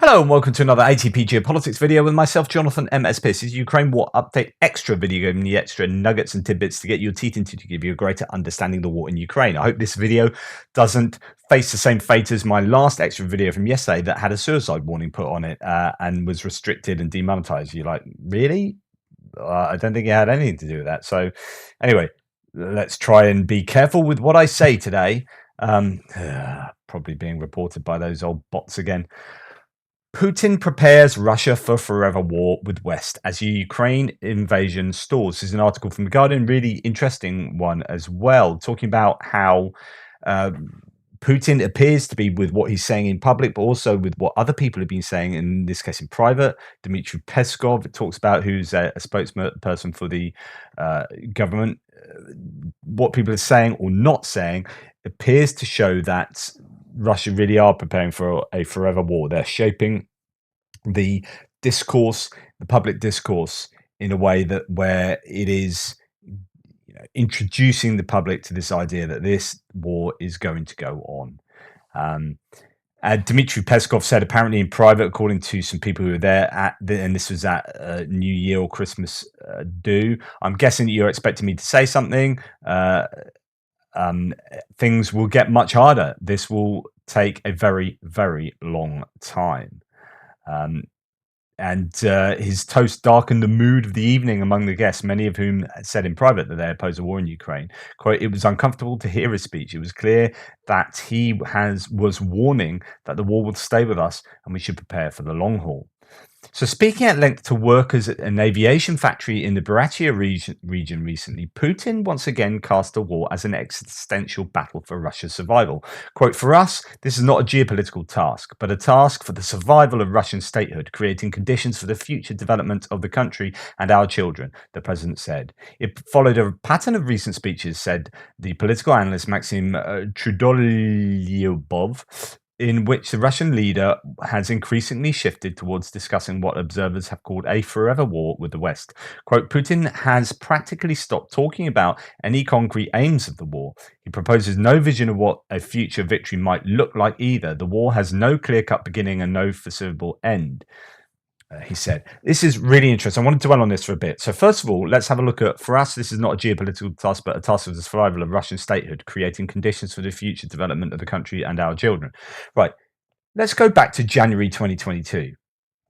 Hello and welcome to another ATP Geopolitics video with myself, Jonathan M.S. This is Ukraine War Update Extra video, giving you extra nuggets and tidbits to get your teeth into to give you a greater understanding of the war in Ukraine. I hope this video doesn't face the same fate as my last extra video from yesterday that had a suicide warning put on it and was restricted and demonetized. You're like, really? I don't think it had anything to do with that. So anyway, let's try and be careful with what I say today. Probably being reported by those old bots again. Putin prepares Russia for forever war with West as Ukraine invasion stalls. This is an article from The Guardian, really interesting one as well, talking about how Putin appears to be with what he's saying in public, but also with what other people have been saying, in this case in private. Dmitry Peskov, it talks about, who's a spokesperson for the government. What people are saying or not saying appears to show that Russia really are preparing for a forever war. They're shaping the discourse, the public discourse, in a way that where it is introducing the public to this idea that this war is going to go on. Dmitry Peskov said, apparently in private, according to some people who were there and this was at New Year or Christmas do, I'm guessing that you're expecting me to say something. Things will get much harder. This will take a very, very long time. His toast darkened the mood of the evening among the guests, many of whom said in private that they oppose a war in Ukraine. Quote, it was uncomfortable to hear his speech. It was clear that he was warning that the war would stay with us and we should prepare for the long haul. So speaking at length to workers at an aviation factory in the Buryatia region recently, Putin once again cast a war as an existential battle for Russia's survival. Quote, for us, this is not a geopolitical task, but a task for the survival of Russian statehood, creating conditions for the future development of the country and our children, the president said. It followed a pattern of recent speeches, said the political analyst Maxim Trudolyubov, in which the Russian leader has increasingly shifted towards discussing what observers have called a forever war with the West. Quote, Putin has practically stopped talking about any concrete aims of the war. He proposes no vision of what a future victory might look like either. The war has no clear-cut beginning and no foreseeable end. He said. This is really interesting. I want to dwell on this for a bit. So first of all, let's have a look at, for us, this is not a geopolitical task, but a task of the survival of Russian statehood, creating conditions for the future development of the country and our children. Right. Let's go back to January 2022.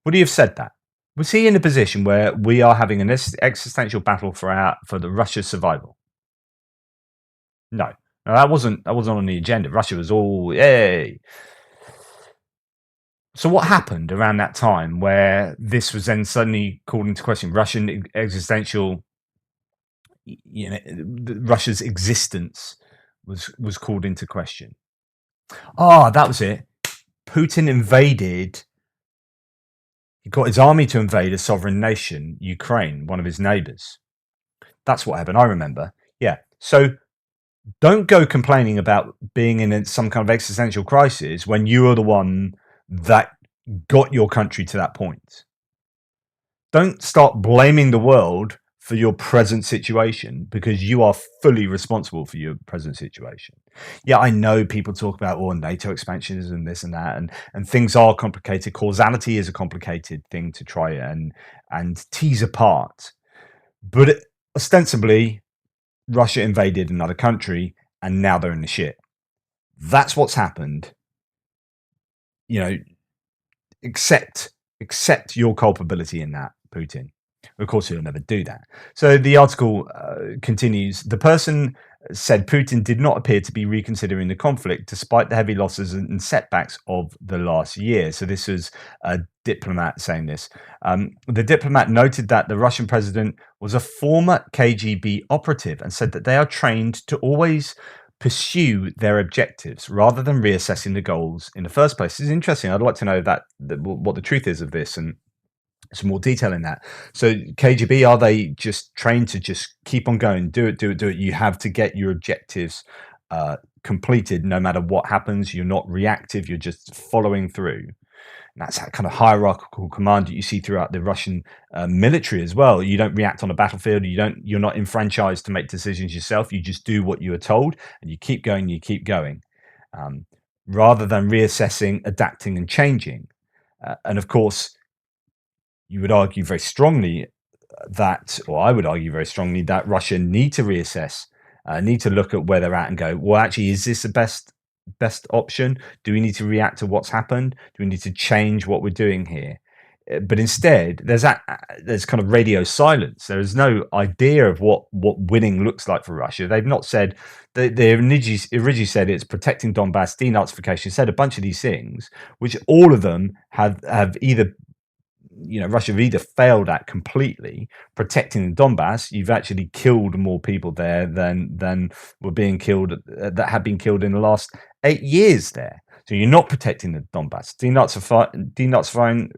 Would he have said that? Was he in a position where we are having an existential battle for the Russia's survival? No. No, that wasn't on the agenda. Russia was all, yay. So what happened around that time where this was then suddenly called into question? Russian existential, Russia's existence was called into question. Ah, that was it. Putin invaded. He got his army to invade a sovereign nation, Ukraine, one of his neighbors. That's what happened. I remember. Yeah. So don't go complaining about being in some kind of existential crisis when you are the one that got your country to that point. Don't start blaming the world for your present situation, because you are fully responsible for your present situation. Yeah, I know people talk about NATO expansions and this and that, and things are complicated. Causality is a complicated thing to try and tease apart. But ostensibly, Russia invaded another country and now they're in the shit. That's what's happened. Accept your culpability in that, Putin. Of course, he'll never do that. So the article continues. The person said Putin did not appear to be reconsidering the conflict despite the heavy losses and setbacks of the last year. So this was a diplomat saying this. The diplomat noted that the Russian president was a former KGB operative and said that they are trained to always pursue their objectives rather than reassessing the goals in the first place. This is interesting. I'd like to know what the truth is of this and some more detail in that. So KGB, are they just trained to just keep on going, do it? You have to get your objectives completed no matter what happens. You're not reactive, you're just following through. And that's that kind of hierarchical command that you see throughout the Russian military as well. You don't react on a battlefield. You're not enfranchised to make decisions yourself. You just do what you are told, and you keep going. Rather than reassessing, adapting, and changing. And of course, you would argue very strongly that, or I would argue very strongly that Russia need to reassess, need to look at where they're at and go, well, actually, is this the best option? Do we need to react to what's happened? Do we need to change what we're doing here? But instead, there's kind of radio silence. There is no idea of what winning looks like for Russia. They've not said they originally said it's protecting Donbass, denazification, said a bunch of these things, which all of them have either, Russia have either failed at completely. Protecting the Donbass, you've actually killed more people there than were being killed, that have been killed in the last 8 years there. So you're not protecting the Donbass. Denazifying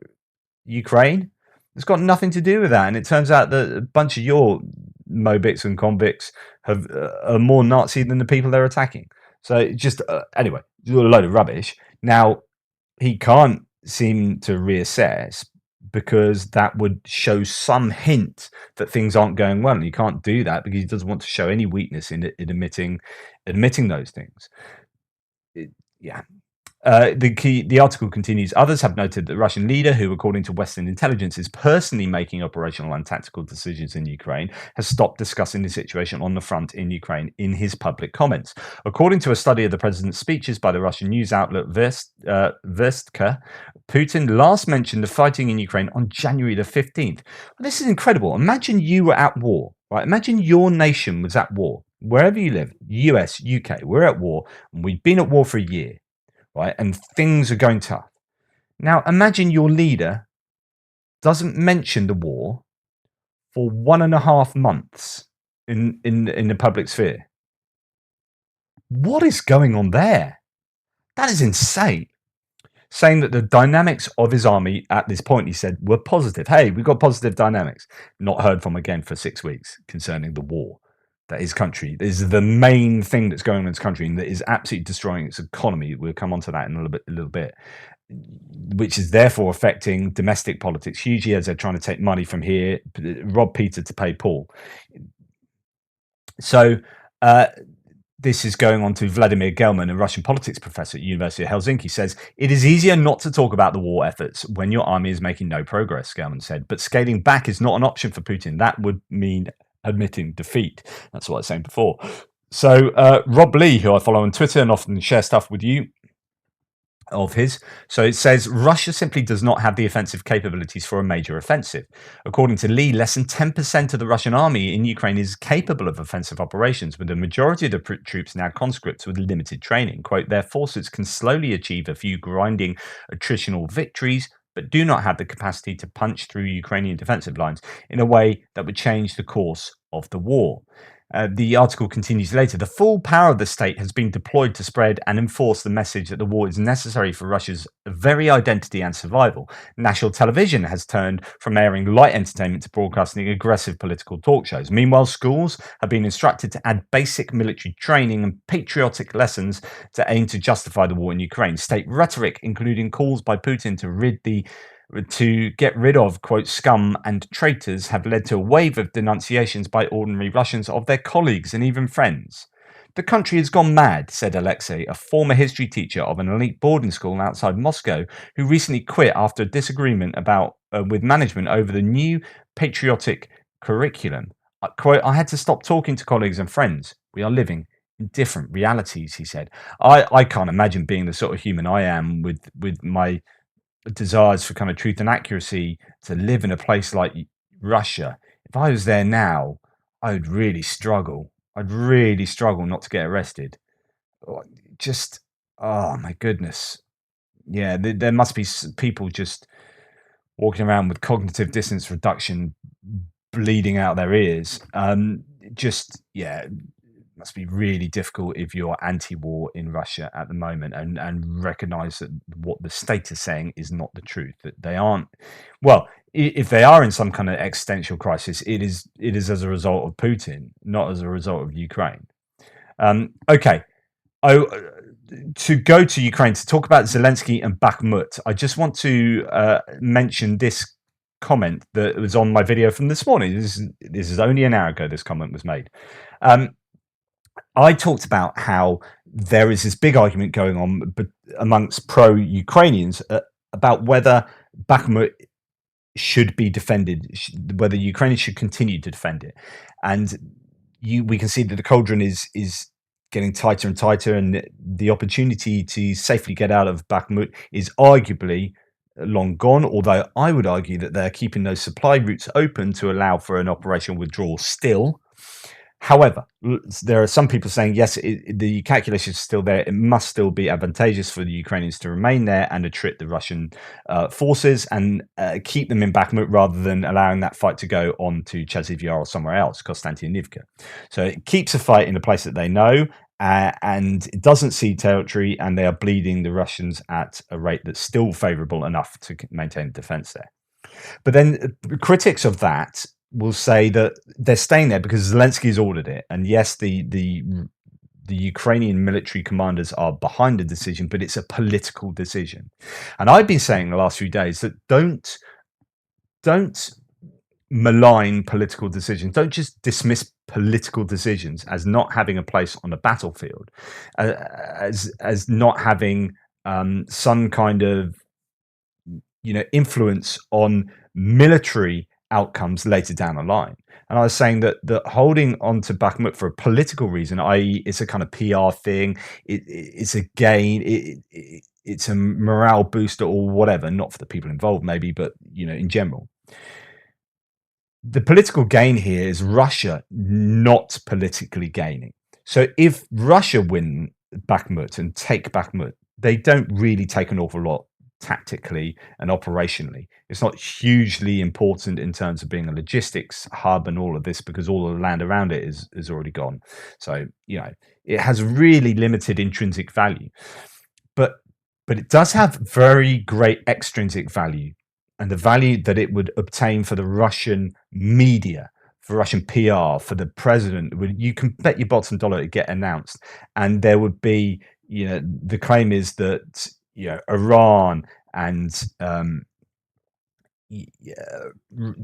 Ukraine, it's got nothing to do with that. And it turns out that a bunch of your Mobics and convicts are more Nazi than the people they're attacking. So just anyway, a load of rubbish. Now, he can't seem to reassess because that would show some hint that things aren't going well. And he can't do that because he doesn't want to show any weakness in admitting those things. Yeah. The article continues. Others have noted that the Russian leader, who, according to Western intelligence, is personally making operational and tactical decisions in Ukraine, has stopped discussing the situation on the front in Ukraine in his public comments. According to a study of the president's speeches by the Russian news outlet Vestka, Putin last mentioned the fighting in Ukraine on January the 15th. Well, this is incredible. Imagine you were at war, right? Imagine your nation was at war. Wherever you live, US, UK, we're at war, and we've been at war for a year. Right, and things are going tough. Now, imagine your leader doesn't mention the war for 1.5 months in the public sphere. What is going on there? That is insane. Saying that the dynamics of his army at this point, he said, were positive. Hey, we've got positive dynamics. Not heard from again for 6 weeks concerning the war that his country is the main thing that's going on in his country and that is absolutely destroying its economy. We'll come on to that in a little bit, which is therefore affecting domestic politics hugely as they're trying to take money from here, rob Peter to pay Paul. So this is going on to Vladimir Gelman, a Russian politics professor at University of Helsinki, says, it is easier not to talk about the war efforts when your army is making no progress, Gelman said, but scaling back is not an option for Putin. That would mean admitting defeat. That's what I was saying before. So Rob Lee, who I follow on Twitter and often share stuff with you of his. So it says Russia simply does not have the offensive capabilities for a major offensive. According to Lee, less than 10% of the Russian army in Ukraine is capable of offensive operations, with the majority of the troops now conscripts with limited training. Quote, their forces can slowly achieve a few grinding attritional victories, but do not have the capacity to punch through Ukrainian defensive lines in a way that would change the course of the war. The article continues later. The full power of the state has been deployed to spread and enforce the message that the war is necessary for Russia's very identity and survival. National television has turned from airing light entertainment to broadcasting aggressive political talk shows. Meanwhile, schools have been instructed to add basic military training and patriotic lessons to aim to justify the war in Ukraine. State rhetoric, including calls by Putin to get rid of, quote, scum and traitors, have led to a wave of denunciations by ordinary Russians of their colleagues and even friends. The country has gone mad, said Alexei, a former history teacher of an elite boarding school outside Moscow, who recently quit after a disagreement with management over the new patriotic curriculum. Quote, I had to stop talking to colleagues and friends. We are living in different realities, he said. I can't imagine being the sort of human I am with my desires for kind of truth and accuracy to live in a place like Russia. If I was there now, I would really struggle. I'd really struggle not to get arrested. Just, oh my goodness. Yeah, there must be people just walking around with cognitive dissonance reduction bleeding out their ears. Yeah, must be really difficult if you're anti-war in Russia at the moment and recognize that what the state is saying is not the truth, that they aren't, well, if they are in some kind of existential crisis, it is as a result of Putin, not as a result of Ukraine. Okay. To go to Ukraine to talk about Zelensky and Bakhmut, I just want to mention this comment that was on my video from this morning. This is only an hour ago this comment was made. I talked about how there is this big argument going on amongst pro-Ukrainians about whether Bakhmut should be defended, whether Ukraine should continue to defend it. And we can see that the cauldron is getting tighter and tighter, and the opportunity to safely get out of Bakhmut is arguably long gone. Although I would argue that they're keeping those supply routes open to allow for an operational withdrawal still. However, there are some people saying, yes, the calculation is still there. It must still be advantageous for the Ukrainians to remain there and attrit the Russian forces and keep them in Bakhmut rather than allowing that fight to go on to Chasiv Yar or somewhere else, Konstantinivka. So it keeps a fight in a place that they know, and it doesn't cede territory, and they are bleeding the Russians at a rate that's still favourable enough to maintain defence there. But then critics of that will say that they're staying there because Zelensky's ordered it. And yes, the Ukrainian military commanders are behind the decision, but it's a political decision. And I've been saying the last few days that don't malign political decisions. Don't just dismiss political decisions as not having a place on the battlefield, as not having some kind of influence on military outcomes later down the line. And I was saying that holding on to Bakhmut for a political reason, i.e., it's a kind of PR thing, it's a gain, it's a morale booster or whatever, not for the people involved maybe, but in general. The political gain here is Russia not politically gaining. So if Russia win Bakhmut and take Bakhmut, they don't really take an awful lot tactically and operationally. It's not hugely important in terms of being a logistics hub and all of this, because all of the land around it is already gone. So it has really limited intrinsic value, but it does have very great extrinsic value, and the value that it would obtain for the Russian media, for Russian PR, for the president. You can bet your bottom dollar to get announced, and there would be the claim is that Iran and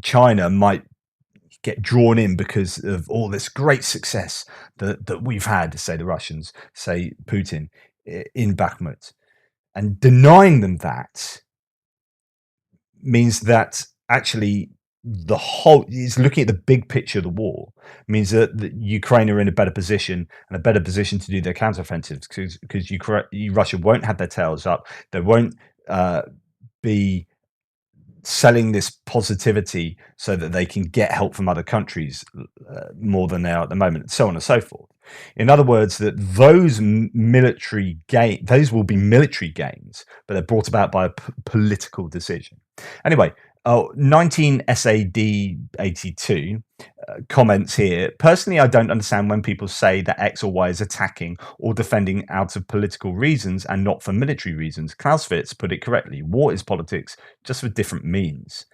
China might get drawn in because of all this great success that we've had, say the Russians, say Putin, in Bakhmut. And denying them that means that actually the whole is looking at the big picture of the war, means that Ukraine are in a better position to do their counteroffensives, because Russia won't have their tails up. They won't be selling this positivity so that they can get help from other countries more than they are at the moment, and so on and so forth. In other words, that those will be military gains, but they're brought about by a political decision. Anyway, 19 SAD 82 comments here. Personally, I don't understand when people say that X or Y is attacking or defending out of political reasons and not for military reasons. Clausewitz put it correctly. War is politics, just for different means.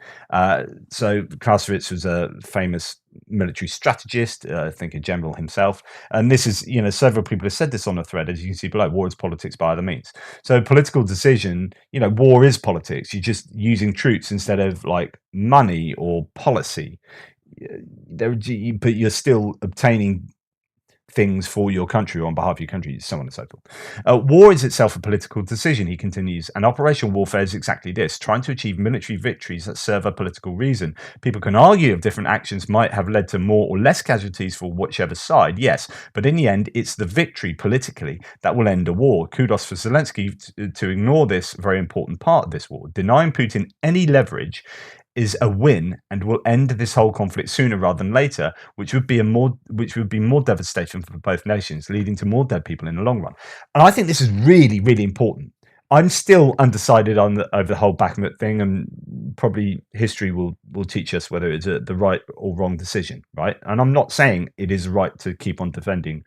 So Clausewitz was a famous military strategist, I think a general himself. And this is, several people have said this on the thread, as you can see below. War is politics by other means. So political decision, war is politics. You're just using troops instead of like money or policy. But you're still obtaining things for your country or on behalf of your country, so on and so forth. War is itself a political decision, he continues, and operational warfare is exactly this, trying to achieve military victories that serve a political reason. People can argue if different actions might have led to more or less casualties for whichever side, yes, but in the end, it's the victory politically that will end a war. Kudos for Zelensky to ignore this very important part of this war. Denying Putin any leverage is a win and will end this whole conflict sooner rather than later, which would be more devastation for both nations, leading to more dead people in the long run. And I think this is really, really important. I'm still undecided over the whole Bakhmut thing, and probably history will teach us whether it's the right or wrong decision, right? And I'm not saying it is right to keep on defending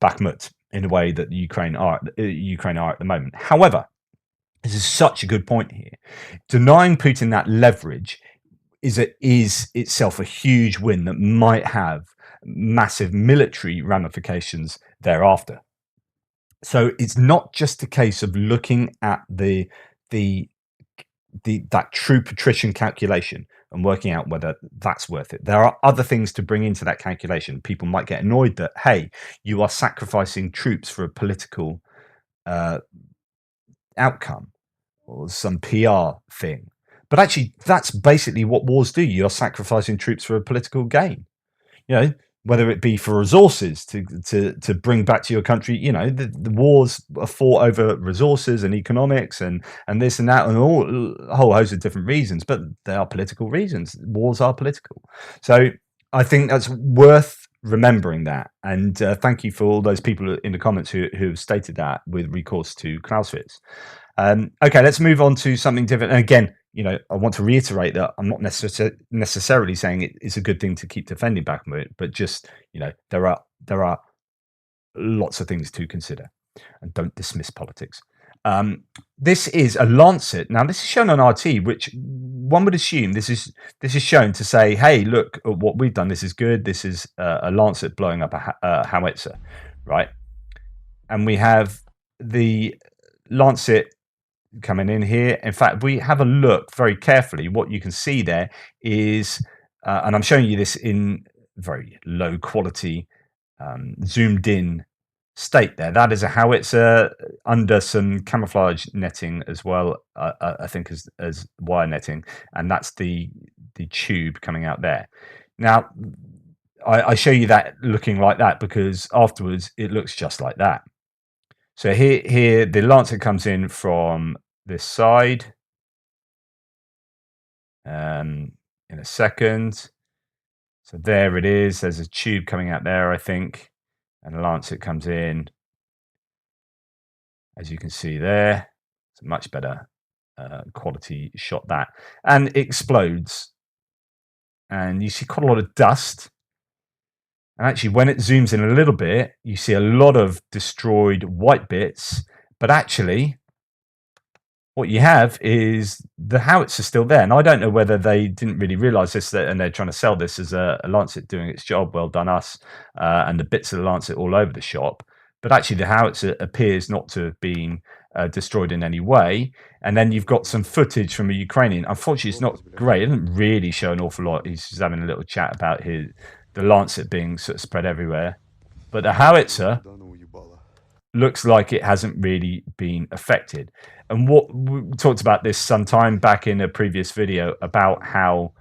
Bakhmut in the way that Ukraine are at the moment. However, this is such a good point here. Denying Putin that leverage is itself a huge win that might have massive military ramifications thereafter. So it's not just a case of looking at that troop attrition calculation and working out whether that's worth it. There are other things to bring into that calculation. People might get annoyed that, hey, you are sacrificing troops for a political outcome. or some PR thing. But actually, that's basically what wars do. You're sacrificing troops for a political gain. You know, whether it be for resources to bring back to your country. You know, the wars are fought over resources and economics and this and that and a whole host of different reasons. But they are political reasons. Wars are political. So I think that's worth remembering that. And thank you for all those people in the comments who have stated that with recourse to Clausewitz. Okay, let's move on to something different. And again, you know, I want to reiterate that I'm not necessarily saying it's a good thing to keep defending Bakhmut, but just, you know, there are lots of things to consider, and don't dismiss politics. This is a Lancet. Now, this is shown on RT, which one would assume this is shown to say, hey, look at what we've done. This is good. This is a Lancet blowing up a howitzer, right? And we have the Lancet coming in here. In fact, we have a look very carefully. What you can see there is, and I'm showing you this in very low quality, zoomed in state there. That is a howitzer under some camouflage netting as well, I think as wire netting, and that's the tube coming out there. Now, I show you that looking like that because afterwards it looks just like that. So here the Lancet comes in from this side in a second. So there it is. There's a tube coming out there, I think, and the Lancet comes in, as you can see there. It's a much better quality shot, that, and it explodes, and you see quite a lot of dust. And actually, when it zooms in a little bit, you see a lot of destroyed white bits. But actually, what you have is the howitzer still there. And I don't know whether they didn't really realize this, and they're trying to sell this as a Lancet doing its job. Well done, us. And the bits of the Lancet all over the shop. But actually, the howitzer appears not to have been destroyed in any way. And then you've got some footage from a Ukrainian. Unfortunately, it's not great. It doesn't really show an awful lot. He's just having a little chat about the Lancet being sort of spread everywhere. But the howitzer looks like it hasn't really been affected. And what we talked about this sometime back in a previous video about how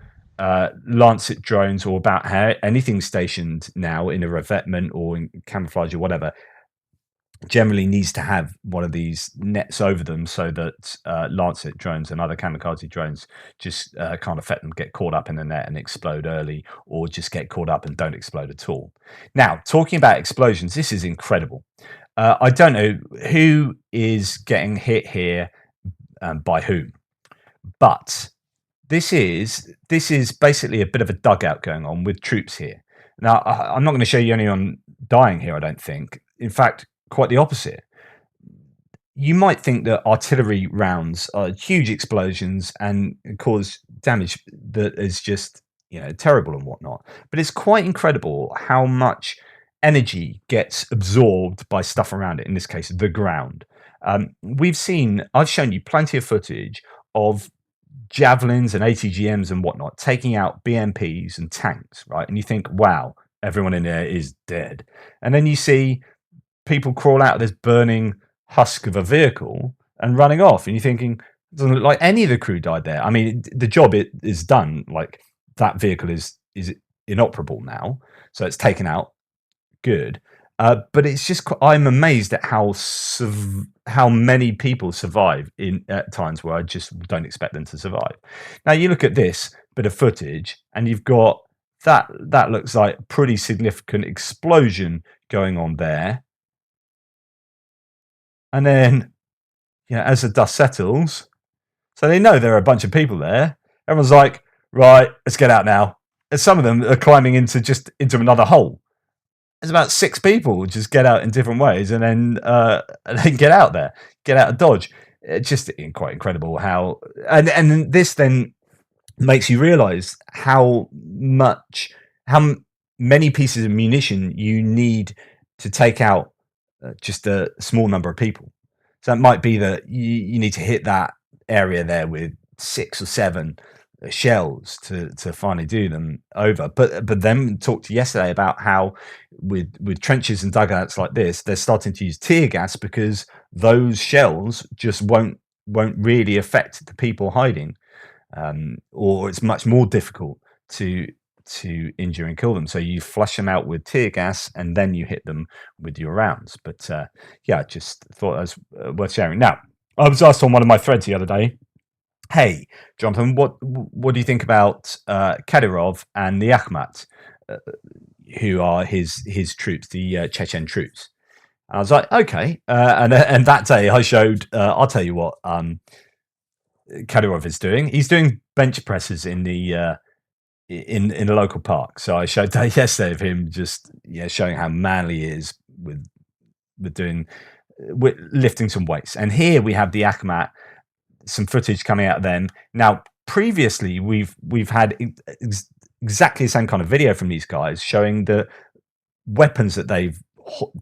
Lancet drones, or about how anything stationed now in a revetment or in camouflage or whatever, generally needs to have one of these nets over them so that Lancet drones and other kamikaze drones just can't affect them, get caught up in the net and explode early, or just get caught up and don't explode at all. Now, talking about explosions, this is incredible. I don't know who is getting hit here by whom, but this is basically a bit of a dugout going on with troops here. Now, I'm not going to show you anyone dying here, I don't think. In fact, quite the opposite. You might think that artillery rounds are huge explosions and cause damage that is just, you know, terrible and whatnot. But it's quite incredible how much energy gets absorbed by stuff around it, in this case the ground. I've shown you plenty of footage of javelins and ATGMs and whatnot taking out BMPs and tanks, right? And you think, wow, everyone in there is dead. And then you see people crawl out of this burning husk of a vehicle and running off, and you're thinking, it doesn't look like any of the crew died there. I mean, the job is done. Like, that vehicle is inoperable now, so it's taken out. Good. But it's just, I'm amazed at how many people survive at times where I just don't expect them to survive. Now, you look at this bit of footage and you've got that looks like a pretty significant explosion going on there. And then, you know, as the dust settles, so they know there are a bunch of people there. Everyone's like, right, let's get out now. And some of them are climbing into another hole. There's about 6 people just get out in different ways and then get out there, get out of Dodge. It's just quite incredible how, and this then makes you realize how many pieces of munition you need to take out just a small number of people. So it might be that you need to hit that area there with 6 or 7 shells to finally do them over. But then talked yesterday about how with trenches and dugouts like this, they're starting to use tear gas because those shells just won't won't really affect the people hiding, or it's much more difficult to injure and kill them. So you flush them out with tear gas and then you hit them with your rounds. But yeah, I just thought that was worth sharing. Now, I was asked on one of my threads the other day, hey, Jonathan, what do you think about Kadyrov and the Akhmat, uh, who are his troops, the Chechen troops? And I was like, okay. And that day I showed, I'll tell you what Kadyrov is doing. He's doing bench presses in the in a local park. So I showed that yesterday of him just showing how manly he is with doing with lifting some weights. And here we have the Akhmat, some footage coming out of them. Now, previously we've had exactly the same kind of video from these guys showing the weapons that they've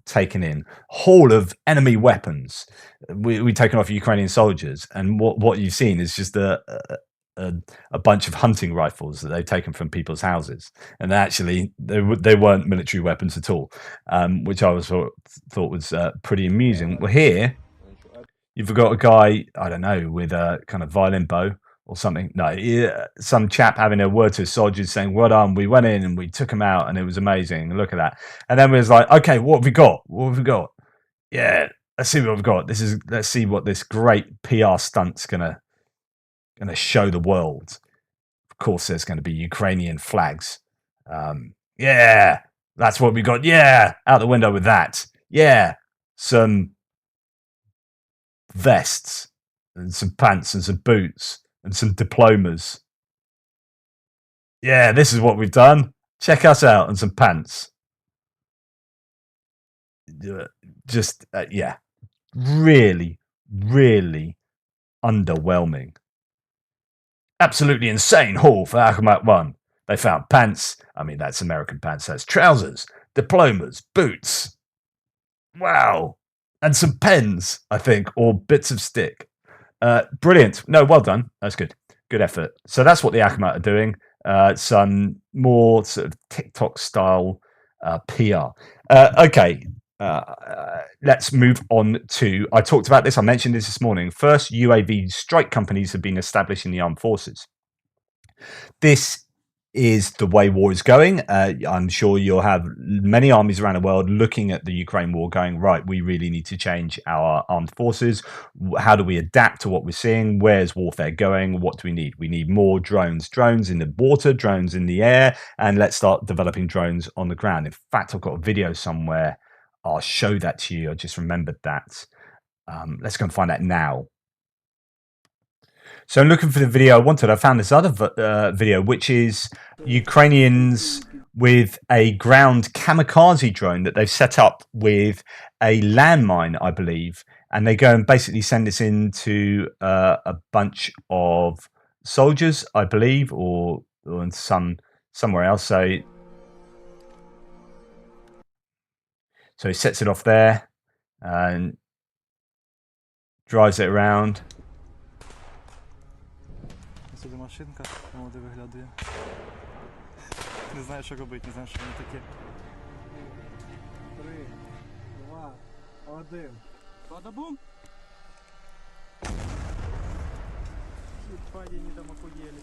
taken in, haul of enemy weapons we've taken off Ukrainian soldiers, and what you've seen is just a bunch of hunting rifles that they've taken from people's houses, and actually they weren't military weapons at all, which I thought was pretty amusing. Well, here you've got a guy, I don't know, with a kind of violin bow or something. No, some chap having a word to his soldiers saying, well done, we went in and we took him out and it was amazing. Look at that. And then we was like, okay, what have we got? What have we got? Yeah, let's see what we've got. Let's see what this great PR stunt's gonna show the world. Of course, there's going to be Ukrainian flags. Yeah, that's what we got. Yeah, out the window with that. Yeah, some vests and some pants and some boots and some diplomas. Yeah, this is what we've done. Check us out, and some pants. Just yeah, really, really underwhelming. Absolutely insane haul for Bakhmut 1. They found pants. I mean, that's American pants. That's trousers, diplomas, boots. Wow. And some pens, I think, or bits of stick. Brilliant. No, well done. That's good. Good effort. So that's what the Bakhmut are doing. Some more sort of TikTok style PR. Okay. Let's move on to. I talked about this. I mentioned this morning. First UAV strike companies have been established in the armed forces. This is the way war is going. I'm sure you'll have many armies around the world looking at the Ukraine war going, right, we really need to change our armed forces. How do we adapt to what we're seeing? Where's warfare going? What do we need? We need more drones. Drones in the water, drones in the air, and let's start developing drones on the ground. In fact, I've got a video somewhere. I'll show that to you. I just remembered that. Let's go and find that now. So I'm looking for the video I wanted. I found this other video, which is Ukrainians with a ground kamikaze drone that they've set up with a landmine, I believe, and they go and basically send this into a bunch of soldiers, I believe, or in somewhere else. So he sets it off there and drives it around. Сюди машинка, молоде виглядає. Не знаю, що робити, не знаю, що воно таке. 3, 2, 1. Бадабум! Пані не там охуєли.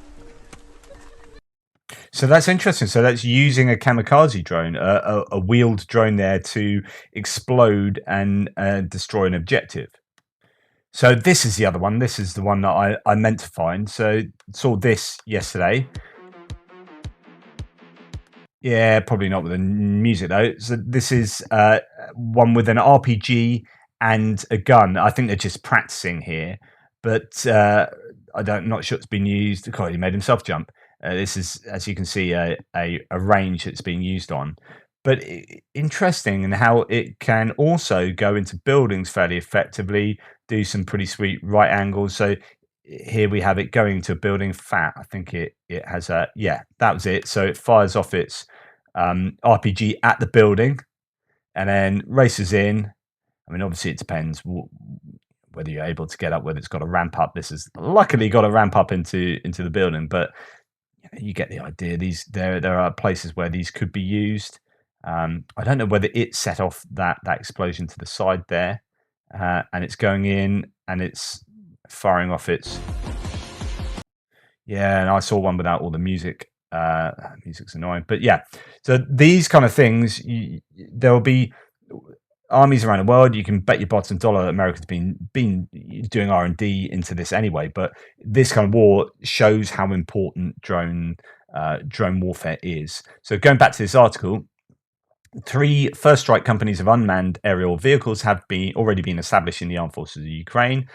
So that's interesting. So that's using a kamikaze drone, a wheeled drone there to explode and destroy an objective. So this is the other one. This is the one that I meant to find. So saw this yesterday. Yeah, probably not with the music though. So this is one with an RPG and a gun. I think they're just practicing here, but not sure it's been used. God, he made himself jump. This is, as you can see, a range that's being used on. But interesting in how it can also go into buildings fairly effectively, do some pretty sweet right angles. So here we have it going to a building. I think it has a, yeah, that was it. So it fires off its RPG at the building and then races in. I mean, obviously it depends whether you're able to get up, whether it's got a ramp up. This has luckily got a ramp up into the building, but you get the idea. There are places where these could be used. I don't know whether it set off that explosion to the side there, and it's going in and it's firing off its. Yeah, and I saw one without all the music. Music's annoying, but yeah. So these kind of things, there will be armies around the world. You can bet your bottom dollar that America's been doing R&D into this anyway. But this kind of war shows how important drone warfare is. So going back to this article, 3 first strike companies of unmanned aerial vehicles have already been established in the armed forces of Ukraine,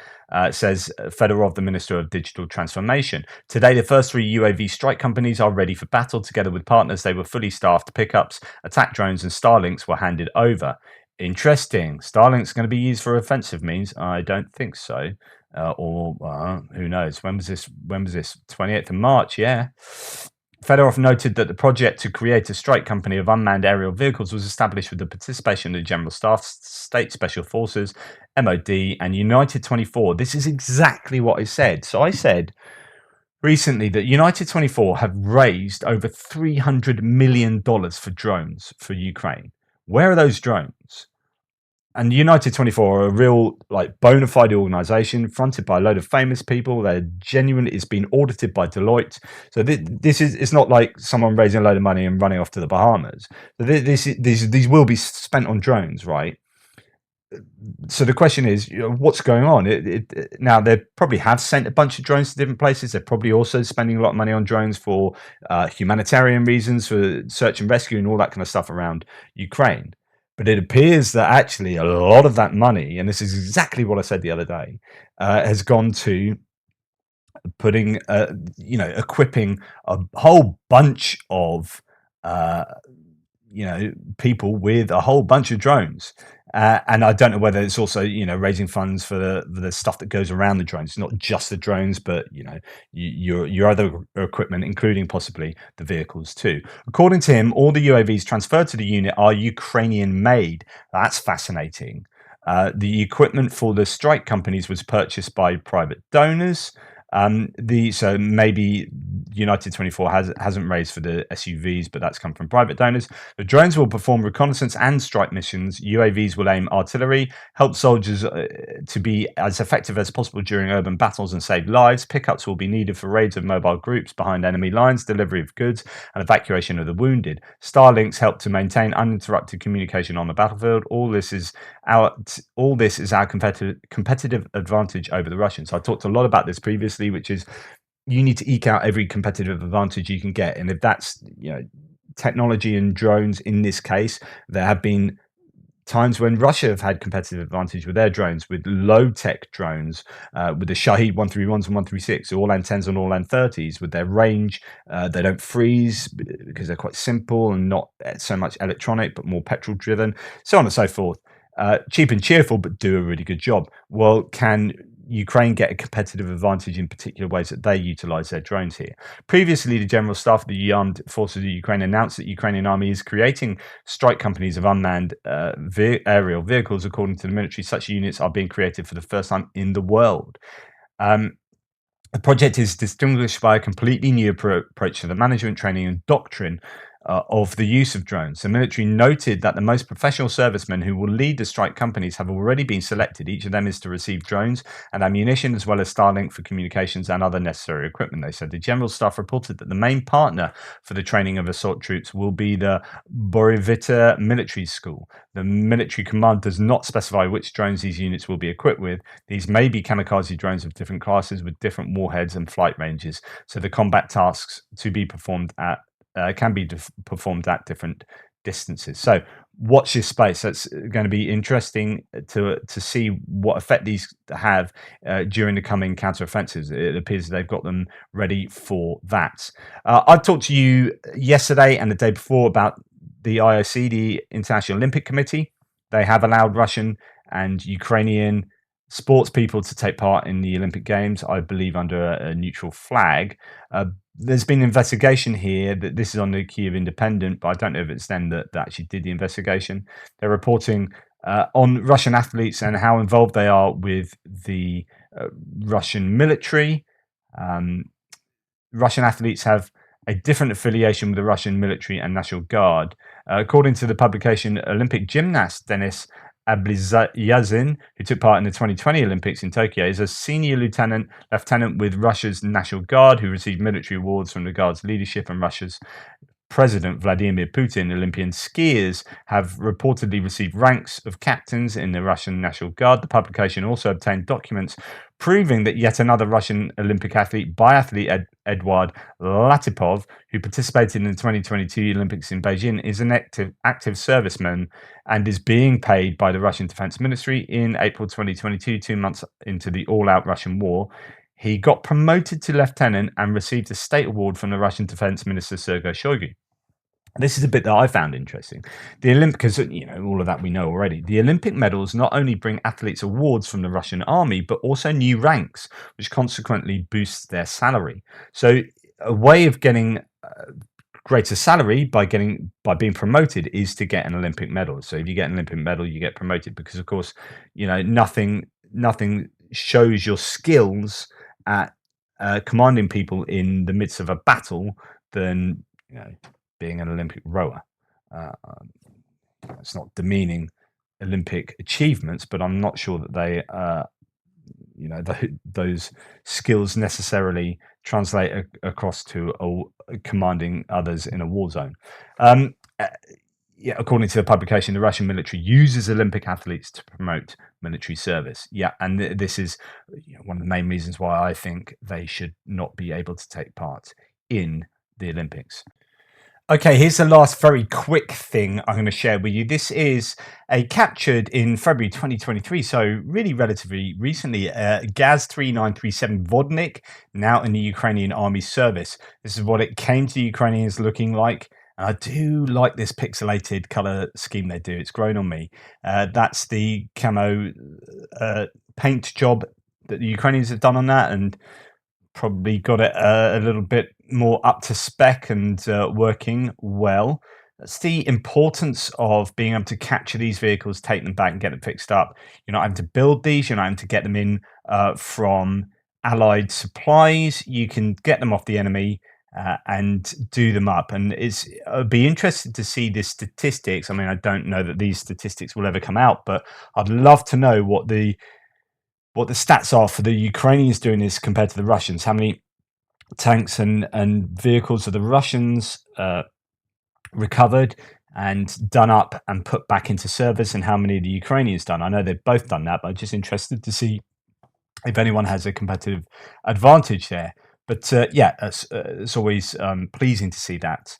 says Fedorov, the Minister of Digital Transformation. Today, the first 3 UAV strike companies are ready for battle. Together with partners, they were fully staffed. Pickups, attack drones, and Starlinks were handed over. Interesting. Starlink's going to be used for offensive means? I don't think so. Who knows? When was this? 28th of March, yeah. Fedorov noted that the project to create a strike company of unmanned aerial vehicles was established with the participation of the General Staff, State Special Forces, MOD, and United 24. This is exactly what I said. So I said recently that United 24 have raised over $300 million for drones for Ukraine. Where are those drones? And United 24 are a real, like, bona fide organization fronted by a load of famous people. They're genuinely, it's been audited by Deloitte. So it's not like someone raising a load of money and running off to the Bahamas. So these will be spent on drones, right? So the question is, what's going on? Now, they probably have sent a bunch of drones to different places. They're probably also spending a lot of money on drones for humanitarian reasons, for search and rescue and all that kind of stuff around Ukraine. But it appears that actually a lot of that money, and this is exactly what I said the other day, has gone to putting, equipping a whole bunch of, people with a whole bunch of drones. And I don't know whether it's also, raising funds for the stuff that goes around the drones, not just the drones, but, your other equipment, including possibly the vehicles too. According to him, all the UAVs transferred to the unit are Ukrainian made. That's fascinating. The equipment for the strike companies was purchased by private donors. So maybe United 24 hasn't raised for the SUVs, but that's come from private donors. The drones will perform reconnaissance and strike missions. UAVs will aim artillery, help soldiers to be as effective as possible during urban battles and save lives. Pickups will be needed for raids of mobile groups behind enemy lines, delivery of goods, and evacuation of the wounded. Starlinks help to maintain uninterrupted communication on the battlefield. All this is our competitive advantage over the Russians. I talked a lot about this previously, which is you need to eke out every competitive advantage you can get. And if that's, technology and drones in this case, there have been times when Russia have had competitive advantage with their drones, with low-tech drones, with the Shahed 131s and 136, all N10s and all N30s, with their range. They don't freeze because they're quite simple and not so much electronic, but more petrol-driven, so on and so forth. Cheap and cheerful, but do a really good job. Well, can Ukraine get a competitive advantage in particular ways that they utilize their drones here? Previously, the General Staff of the Armed Forces of Ukraine announced that the Ukrainian army is creating strike companies of unmanned aerial vehicles. According to the military, such units are being created for the first time in the world. The project is distinguished by a completely new approach to the management, training, and doctrine of the use of drones. The military noted that the most professional servicemen who will lead the strike companies have already been selected. Each of them is to receive drones and ammunition, as well as Starlink for communications and other necessary equipment, they said. The General Staff reported that the main partner for the training of assault troops will be the Borovita Military School. The military command does not specify which drones these units will be equipped with. These may be kamikaze drones of different classes with different warheads and flight ranges, so the combat tasks to be performed can be performed at different distances. So watch this space. That's going to be interesting to see what effect these have during the coming counteroffensives. It appears they've got them ready for that. I talked to you yesterday and the day before about the IOC, the International Olympic Committee. They have allowed Russian and Ukrainian sports people to take part in the Olympic Games, I believe under a neutral flag. There's been an investigation here that this is on the Kyiv Independent, but I don't know if it's them that actually did the investigation. They're reporting on Russian athletes and how involved they are with the Russian military. Russian athletes have a different affiliation with the Russian military and National Guard. According to the publication, Olympic gymnast Denis Ablizayazin, who took part in the 2020 Olympics in Tokyo, is a senior lieutenant with Russia's National Guard, who received military awards from the Guard's leadership and Russia's President Vladimir Putin. Olympian skiers have reportedly received ranks of captains in the Russian National Guard. The publication also obtained documents proving that yet another Russian Olympic biathlete Eduard Latipov, who participated in the 2022 Olympics in Beijing, is an active serviceman and is being paid by the Russian Defense Ministry. In April 2022, 2 months into the all-out Russian war, he got promoted to lieutenant and received a state award from the Russian Defense Minister Sergei Shoigu. This is a bit that I found interesting. The Olympics, all of that we know already. The Olympic medals not only bring athletes awards from the Russian army, but also new ranks, which consequently boosts their salary. So a way of getting greater salary by being promoted is to get an Olympic medal. So if you get an Olympic medal, you get promoted because, of course, nothing shows your skills at commanding people in the midst of a battle than being an Olympic rower. It's not demeaning Olympic achievements, but I'm not sure that they, those skills necessarily translate across to commanding others in a war zone. According to the publication, the Russian military uses Olympic athletes to promote military service. And this is one of the main reasons why I think they should not be able to take part in the Olympics. Okay, here's the last very quick thing I'm going to share with you. This is captured in February 2023, so really relatively recently. Gaz 3937 Vodnik, now in the Ukrainian army service. This is what it came to the Ukrainians looking like. And I do like this pixelated color scheme they do. It's grown on me. That's the camo paint job that the Ukrainians have done on that, and probably got it a little bit more up to spec and working well. That's the importance of being able to capture these vehicles, take them back and get them fixed up. You're not having to build these. You're not having to get them in from allied supplies. You can get them off the enemy and do them up. And I'd be interested to see the statistics. I mean, I don't know that these statistics will ever come out, but I'd love to know what the stats are for the Ukrainians doing this compared to the Russians. How many tanks and vehicles are the Russians recovered and done up and put back into service, and how many the Ukrainians done? I know they've both done that, but I'm just interested to see if anyone has a competitive advantage there. But it's always pleasing to see that,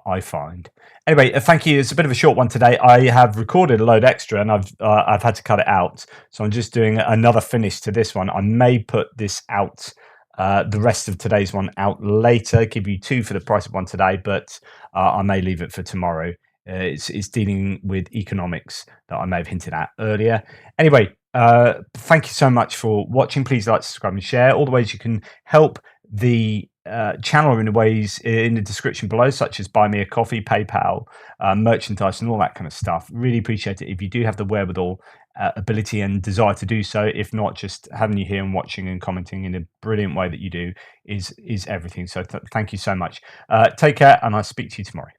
I find. Anyway, thank you. It's a bit of a short one today. I have recorded a load extra, and I've had to cut it out, so I'm just doing another finish to this one. I may put this out, the rest of today's one out later. Give you two for the price of one today, but I may leave it for tomorrow. It's dealing with economics that I may have hinted at earlier. Anyway, thank you so much for watching. Please like, subscribe, and share. All the ways you can help the channel are in the ways in the description below, such as buy me a coffee, PayPal, merchandise, and all that kind of stuff. Really appreciate it if you do have the wherewithal, ability, and desire to do so. If not, just having you here and watching and commenting in a brilliant way that you do is everything. So thank you so much. Take care, and I'll speak to you tomorrow.